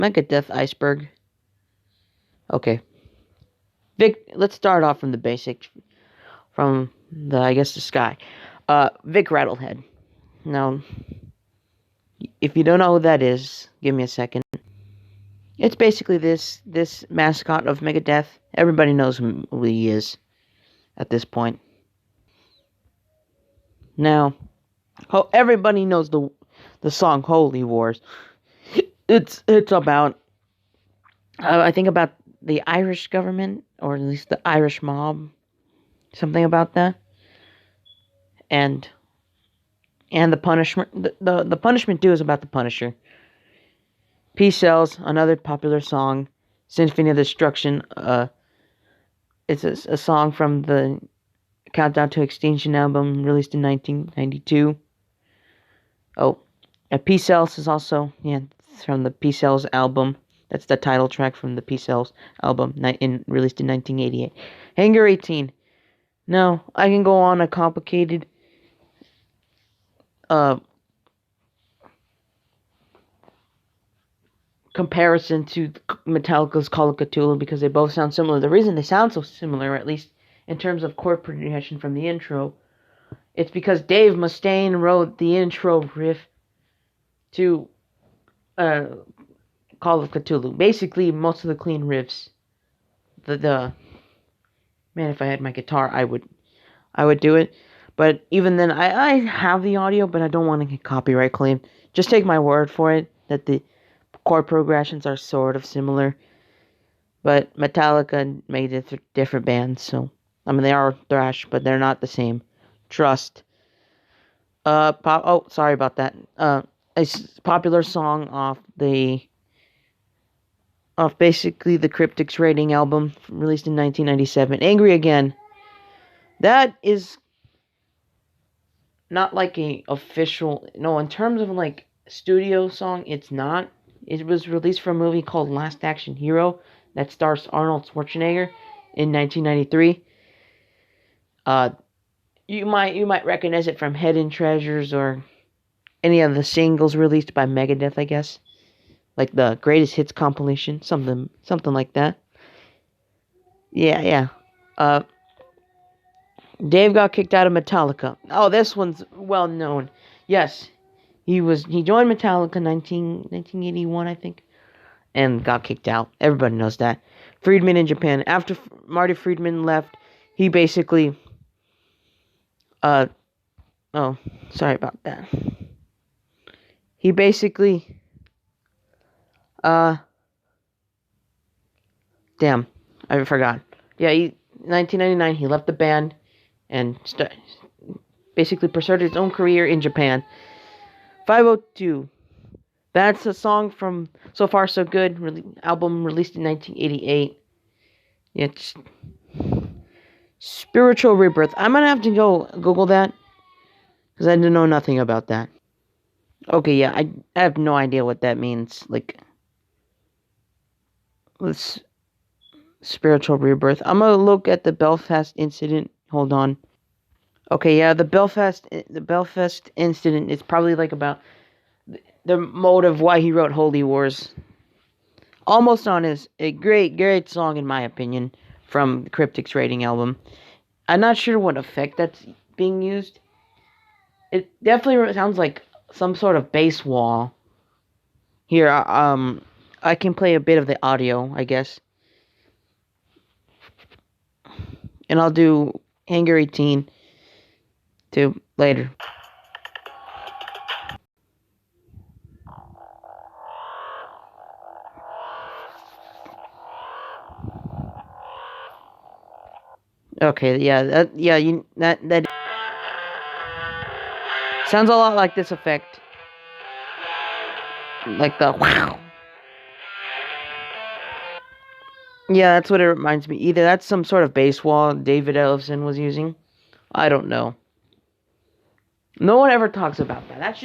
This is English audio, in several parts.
Megadeth Iceberg. Okay. Vic, let's start off from the basics. From the sky. Vic Rattlehead. Now, if you don't know who that is, give me a second. It's basically this mascot of Megadeth. Everybody knows who he is at this point. Now, everybody knows the song "Holy Wars." It's about I think about the Irish government, or at least the Irish mob, something about that, and the punishment. The punishment due is about the Punisher. Peace Cells, another popular song. Symphony of Destruction. It's a song from the Countdown to Extinction album released in 1992. Oh, Peace Cells is also from the Peace Cells album. That's the title track from the Peace Cells album released in 1988. Hangar 18. Now, I can go on a complicated comparison to Metallica's Call of Cthulhu because they both sound similar. The reason they sound so similar, at least in terms of chord progression from the intro, it's because Dave Mustaine wrote the intro riff to Call of Cthulhu. Basically, most of the clean riffs. The man, if I had my guitar, I would do it. But even then, I have the audio, but I don't want to get copyright claim. Just take my word for it that the chord progressions are sort of similar. But Metallica made it different bands, so I mean they are thrash, but they're not the same. Trust. Sorry about that. A popular song off basically the Cryptics Rating album released in 1997. Angry Again. That is not like a official, no, in terms of like studio song, it's not. It was released for a movie called Last Action Hero that stars Arnold Schwarzenegger in 1993. You might recognize it from Hidden Treasures or any of the singles released by Megadeth, I guess. Like the Greatest Hits compilation, something like that. Yeah. Dave got kicked out of Metallica. Oh, this one's well known. Yes, he joined Metallica in 1981, I think, and got kicked out. Everybody knows that. Friedman in Japan. After Marty Friedman left, he basically oh, sorry about that. He basically damn, I forgot. Yeah, 1999 he left the band and basically pursued his own career in Japan. 502. That's a song from So Far So Good album released in 1988. It's Spiritual Rebirth. I'm gonna have to go Google that because I didn't know nothing about that. Okay, yeah, I have no idea what that means. Like, let's Spiritual Rebirth. I'm gonna look at the Belfast incident. Hold on. Okay, yeah, the Belfast incident is probably like about the motive why he wrote Holy Wars. Almost On is a great song in my opinion from the Cryptics Rating album. I'm not sure what effect that's being used. It definitely sounds like some sort of bass wall. Here, I can play a bit of the audio, I guess. And I'll do Hangar 18 to later. Okay, yeah, that sounds a lot like this effect. Like the wow. Yeah, that's what it reminds me. Either that's some sort of bass wall David Ellefson was using. I don't know. No one ever talks about that. That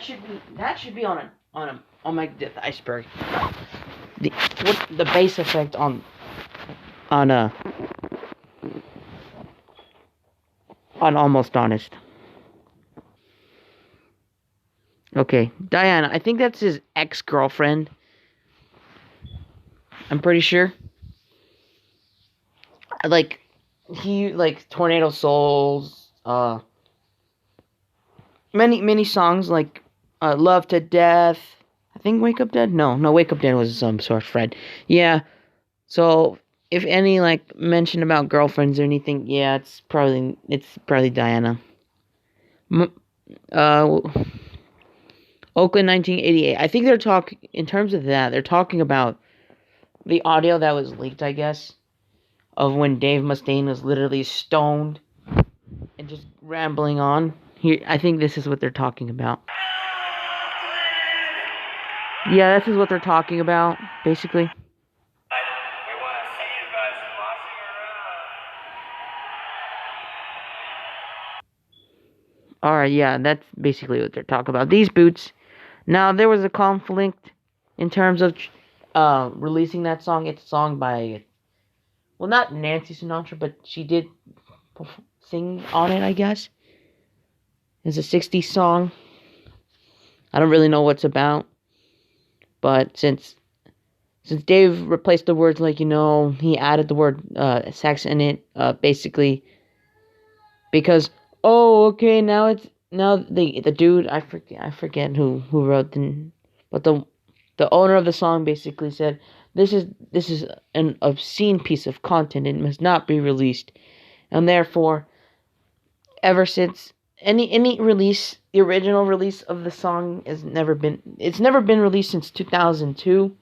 should be on Megadeth Iceberg. The bass effect on Almost Honest. Okay, Diana. I think that's his ex-girlfriend. I'm pretty sure. Like he like Tornado Souls, many songs like Love to Death. I think Wake Up Dead. No, Wake Up Dead was some sort of Fred. Yeah. So if any like mention about girlfriends or anything, yeah, it's probably Diana. M- uh, Oakland 1988. I think they're talking in terms of that. They're talking about the audio that was leaked, I guess, of when Dave Mustaine was literally stoned and just rambling on. Here, I think this is what they're talking about. Yeah, this is what they're talking about, basically. Alright, yeah, that's basically what they're talking about. These boots. Now, there was a conflict in terms of releasing that song. It's a song by, well, not Nancy Sinatra, but she did sing on it, I guess. It's a 60s song. I don't really know what it's about. But since Dave replaced the words, like, he added the word sex in it, basically, because, oh, okay, now the dude, I forget who wrote but the owner of the song basically said, this is an obscene piece of content and must not be released, and therefore, ever since any release, the original release of the song it's never been released since 2002.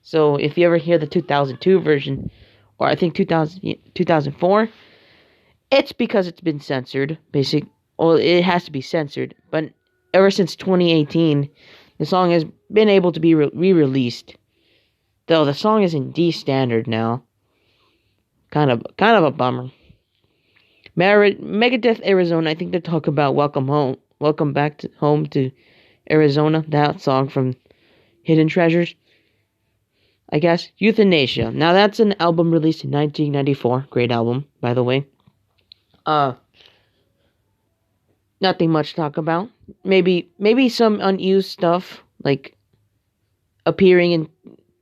So if you ever hear the 2002 version, or I think 2004, it's because it's been censored. Well, it has to be censored. But ever since 2018, the song has been able to be re-released. Though the song is in D standard now. Kind of a bummer. Megadeth Arizona. I think they talk about welcome back to home to Arizona. That song from Hidden Treasures. I guess. Euthanasia. Now that's an album released in 1994. Great album, by the way. Uh, Nothing much to talk about. Maybe some unused stuff like appearing in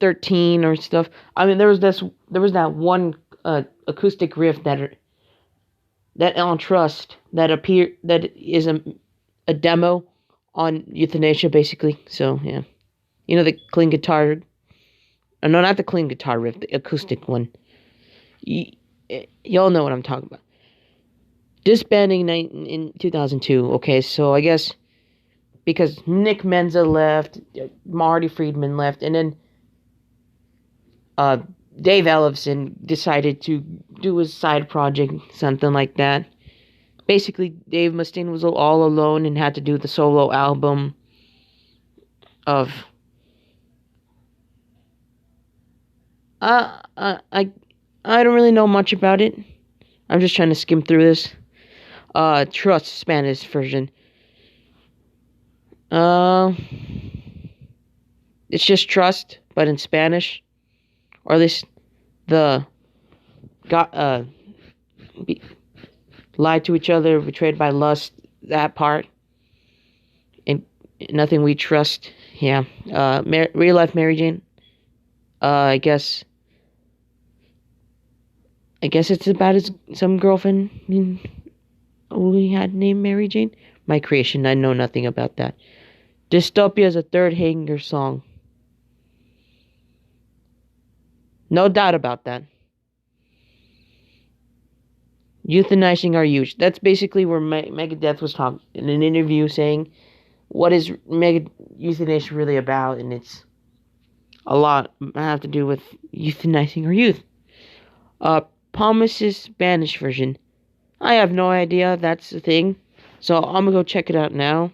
13 or stuff. I mean, there was that one acoustic riff that on Trust that is a demo on Euthanasia basically. So yeah, the clean guitar. No, not the clean guitar riff, the acoustic one. Y'all know what I'm talking about. Disbanding in 2002. Okay, so I guess because Nick Menza left, Marty Friedman left, and then uh, Dave Ellefson decided to do his side project, something like that. Basically, Dave Mustaine was all alone and had to do the solo album of. I don't really know much about it. I'm just trying to skim through this. Trust Spanish version. Uh, it's just Trust, but in Spanish, or at least the got lied to each other, betrayed by lust. That part, and nothing we trust. Yeah. Real life Mary Jane. I guess. I guess it's about some girlfriend we had named Mary Jane. My creation. I know nothing about that. Dystopia is a third hanger song. No doubt about that. Euthanizing our youth. That's basically where Megadeth was talking in an interview saying, what is euthanasia really about? And it's a lot have to do with euthanizing our youth. Palmas' Spanish version. I have no idea that's the thing. So I'm gonna go check it out now.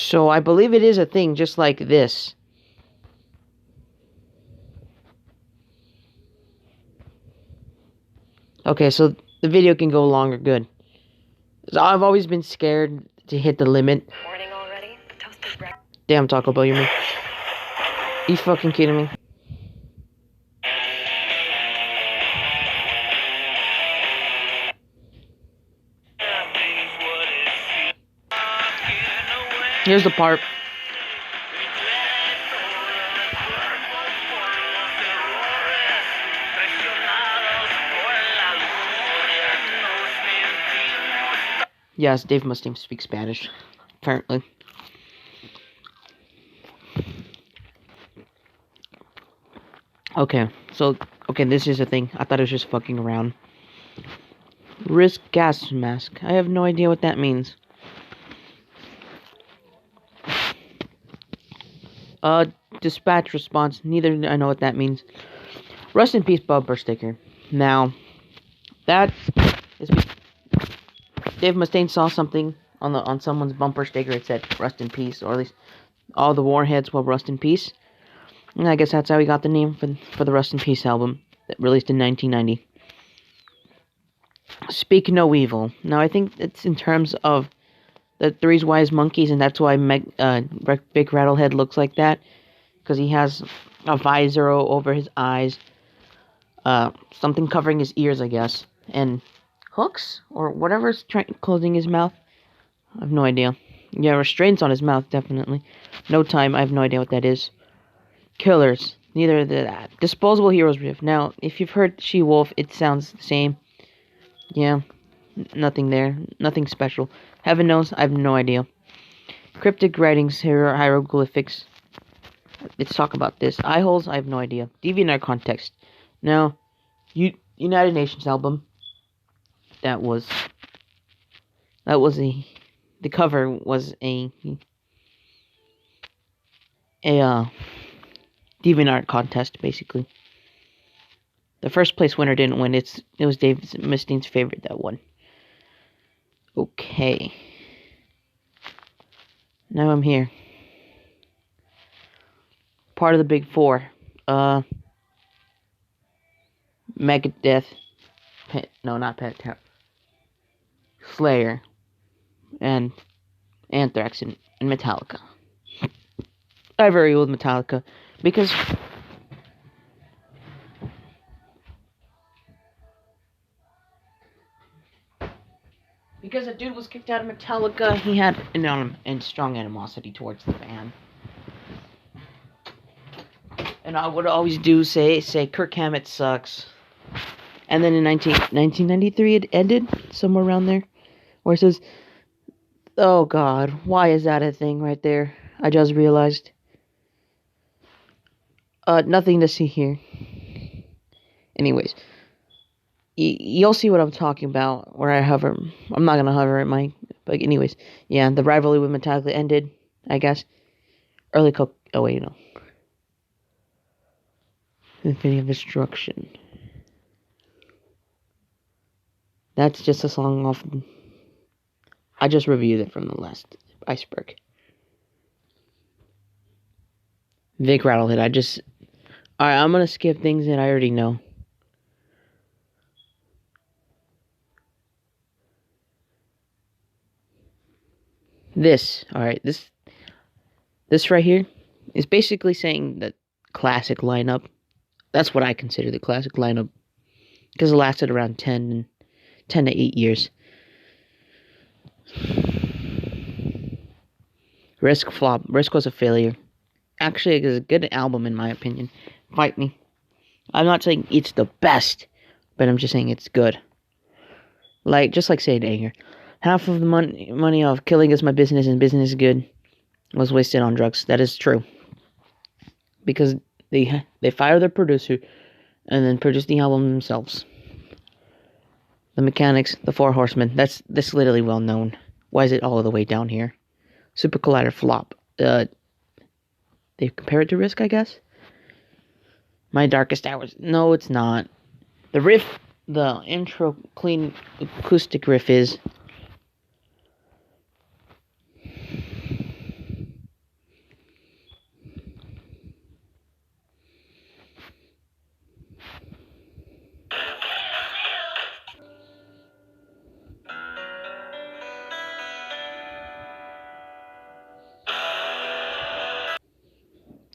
So I believe it is a thing just like this. Okay, so the video can go longer. Good. So I've always been scared to hit the limit. Morning already? Damn, Taco Bell, you mean? You fucking kidding me? Here's the part. Yes, Dave Mustaine speaks Spanish, apparently. Okay, this is a thing. I thought it was just fucking around. Risk gas mask. I have no idea what that means. Dispatch response. Neither do I know what that means. Rest in peace bumper sticker. Now, that is Dave Mustaine saw something on someone's bumper sticker. It said "Rest in peace," or at least all the warheads will rest in peace. And I guess that's how he got the name for the Rest in Peace album that released in 1990. Speak No Evil. Now I think it's in terms of the Three's Wise Monkeys, and that's why Big Rattlehead looks like that, because he has a visor over his eyes, something covering his ears, I guess, and hooks or whatever's closing his mouth. I have no idea. Yeah, restraints on his mouth, definitely. No time. I have no idea what that is. Killers. Neither of that. Disposable Heroes riff. Now, if you've heard She-Wolf, it sounds the same. Yeah. Nothing there. Nothing special. Heaven knows, I have no idea. Cryptic writings, hieroglyphics. Let's talk about this. Eye holes, I have no idea. DeviantArt context. Now, United Nations album. That was the cover was a DeviantArt contest, basically. The first place winner didn't win. It was Dave Mustaine's favorite that won. Okay. Now I'm here. Part of the big four. Megadeth. Slayer. And Anthrax and Metallica. I vary with Metallica because a dude was kicked out of Metallica. He had an strong animosity towards the band. And I would always say Kirk Hammett sucks. And then in 1993 it ended, somewhere around there, where it says, oh God, why is that a thing right there? I just realized. Nothing to see here. Anyways, you'll see what I'm talking about where I hover. I'm not gonna hover at my. But anyways, yeah, the rivalry with Metallica ended, I guess. Oh wait, no. Infinity of Destruction. That's just a song off. I just reviewed it from the last Iceberg. Vic Rattlehead. Alright, I'm gonna skip things that I already know. Alright, this right here is basically saying the classic lineup. That's what I consider the classic lineup. Because it lasted around 10 to 8 years. Risk flop. Risk was a failure. Actually, it was a good album in my opinion. Fight me. I'm not saying it's the best, but I'm just saying it's good. Just like Saint Anger. Half of the money of killing is my business and business is good was wasted on drugs. That is true. Because they fire their producer and then produce the album themselves. The Mechanics, the Four Horsemen. That's literally well known. Why is it all the way down here? Super Collider flop. They compare it to Risk, I guess. My Darkest Hours. No, it's not. The riff, the intro clean acoustic riff is.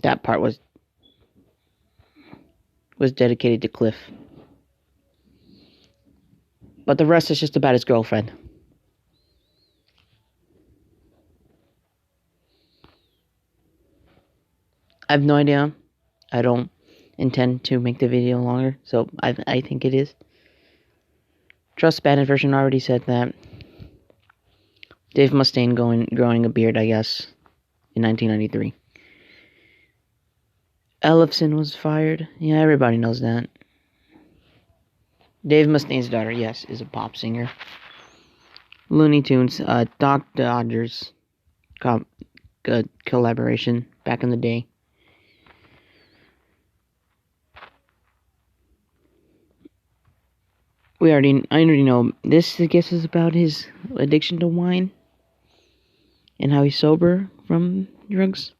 That part was dedicated to Cliff. But the rest is just about his girlfriend. I have no idea. I don't intend to make the video longer, so I think it is. Trust Spanish version already said that. Dave Mustaine growing a beard, I guess, in 1993. Ellefson was fired. Yeah, everybody knows that. Dave Mustaine's daughter, yes, is a pop singer. Looney Tunes, Doc Dodgers collaboration back in the day. I already know. This, I guess, is about his addiction to wine and how he's sober from drugs.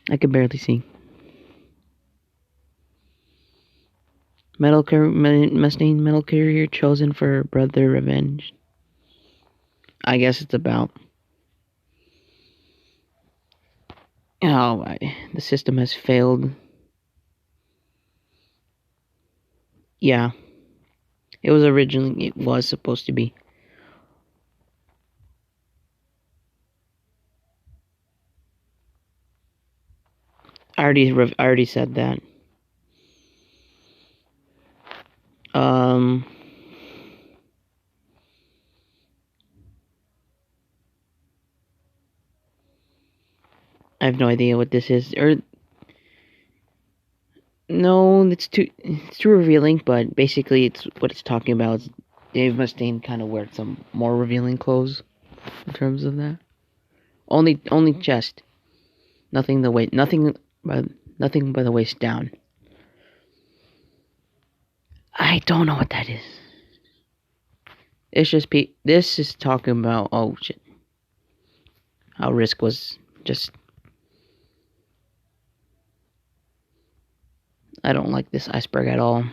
I could barely see. Mustaine metal career chosen for brother revenge. I guess it's about how the system has failed. Yeah, it was supposed to be. I already said that. I have no idea what this is. No, it's too revealing. But basically, it's what it's talking about. Is Dave Mustaine kind of wears some more revealing clothes in terms of that. Only chest. Nothing the weight. Nothing by the waist down. I don't know what that is. It's just this is talking about, oh shit, how Risk was just. I don't like this iceberg at all.